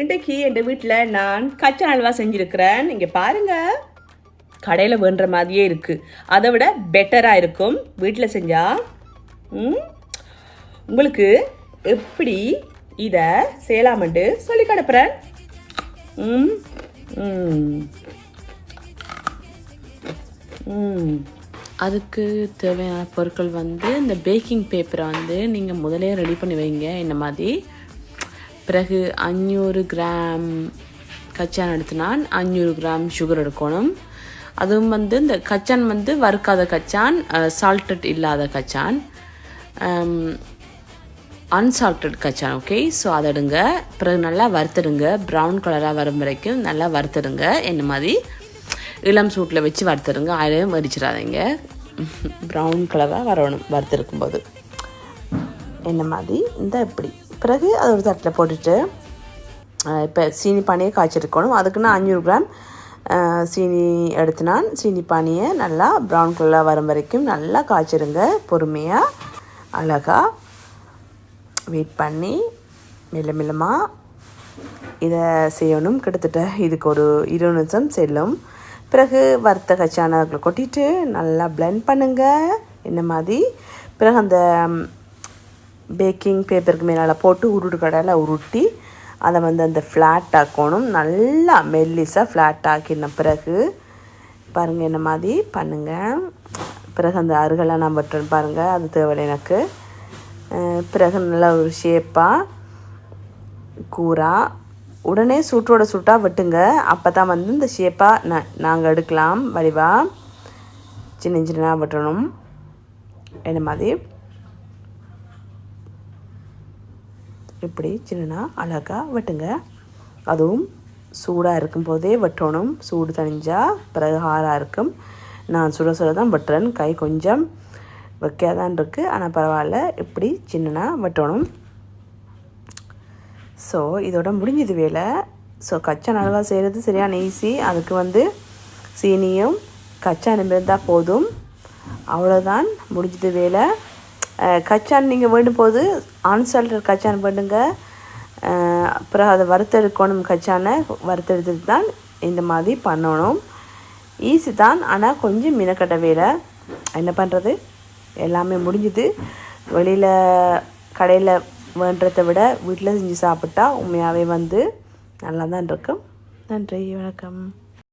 இன்றைக்கு என் வீட்டில் நான் கச்சான் அல்வா செஞ்சுருக்கிறேன். இங்கே பாருங்கள், கடையில் வேண்டுற மாதிரியே இருக்குது. அதை விட பெட்டராக இருக்கும் வீட்டில் செஞ்சால். உங்களுக்கு எப்படி இதை செய்யலாமண்டு சொல்லி கிடப்புறேன். அதுக்கு தேவையான பொருட்கள் வந்து இந்த பேக்கிங் பேப்பரை வந்து நீங்கள் முதலே ரெடி பண்ணி வைங்க இந்த மாதிரி. பிறகு 500 கிராம் கச்சான் எடுத்துனால் 500 கிராம் சுகர் எடுக்கணும். அதுவும் வந்து இந்த கச்சான் வந்து வறுக்காத கச்சான், சால்ட்டட் இல்லாத கச்சான், அன்சால்ட்டட் கச்சான். ஓகே, ஸோ அதை எடுங்க. பிறகு நல்லா வறுத்துடுங்க. ப்ரௌன் கலராக வரும் வரைக்கும் நல்லா வறுத்துடுங்க. இந்த மாதிரி இளம் சூட்டில் வச்சு வறுத்துடுங்க. ஆயிலையும் வரிச்சிடாதீங்க. ப்ரௌன் கலராக வரணும் வறுத்துருக்கும்போது. இந்த மாதிரி இந்த இப்படி. பிறகு அது ஒரு தட்டில் போட்டுட்டு இப்போ சீனி பானியை காய்ச்சிருக்கணும். அதுக்கு நான் 500 கிராம் சீனி எடுத்துனான். சீனி பானியை நல்லா ப்ரௌன் கலராக வரும் வரைக்கும் நல்லா காய்ச்சிருங்க. பொறுமையாக அழகாக வெயிட் பண்ணி மெல்லமாக இதை செய்யணும். கிட்டத்தட்ட இதுக்கு ஒரு 20 நிமிஷம் செல்லும். பிறகு வறுத்த கச்சான கொட்டிட்டு நல்லா பிளெண்ட் பண்ணுங்கள் இந்த மாதிரி. பிறகு அந்த பேக்கிங் பேப்பருக்கு மேலே போட்டு உருட்டு கடையில் உருட்டி அதை வந்து அந்த ஃப்ளாட் ஆக்கணும். நல்லா மெல்லிஸாக ஃப்ளாட் ஆக்கின பிறகு பாருங்கள் இந்த மாதிரி பண்ணுங்கள். பிறகு அந்த அருகெல்லாம் நான் வெட்டுறேன் பாருங்கள், அது தேவையில்லை எனக்கு. பிறகு நல்லா ஒரு ஷேப்பாக கூரா உடனே சூட்டோட சூட்டாக வெட்டுங்க. அப்போ தான் வந்து இந்த ஷேப்பாக நாங்கள் எடுக்கலாம். வடிவாக சின்ன சின்னதாக வெட்டணும். இந்த மாதிரி இப்படி சின்னனா அழகாக வெட்டுங்க. அதுவும் சூடாக இருக்கும்போதே வெட்டணும். சூடு தணிஞ்சால் பிறகு ஹாராக இருக்கும். நான் சுட தான் வெட்டுறேன். கை கொஞ்சம் வைக்காதான் இருக்குது, ஆனால் பரவாயில்ல. இப்படி சின்னனா வெட்டணும். ஸோ இதோட முடிஞ்சது வேலை. ஸோ கச்சான் அல்வா செய்கிறது சரியான ஈஸி. அதுக்கு வந்து சீனியும் கச்சான் இருந்தால் போதும். அவ்வளோதான், முடிஞ்சது வேலை. கச்சான் நீங்கள் வேண்டும் போது அன்சால்ட்டட் கச்சான் வேண்டுங்க. அப்புறம் அதை வறுத்தெடுக்கணும். கச்சானை வறுத்தெடுத்துட்டு தான் இந்த மாதிரி பண்ணணும். ஈஸி தான், ஆனால் கொஞ்சம் மினக்கட்ட வேலை. என்ன பண்ணுறது, எல்லாமே முடிஞ்சுது. வெளியில் கடையில் வேண்டுறதை விட வீட்டில் செஞ்சு சாப்பிட்டா உண்மையாகவே வந்து நல்லா தான் இருக்கும். நன்றி, வணக்கம்.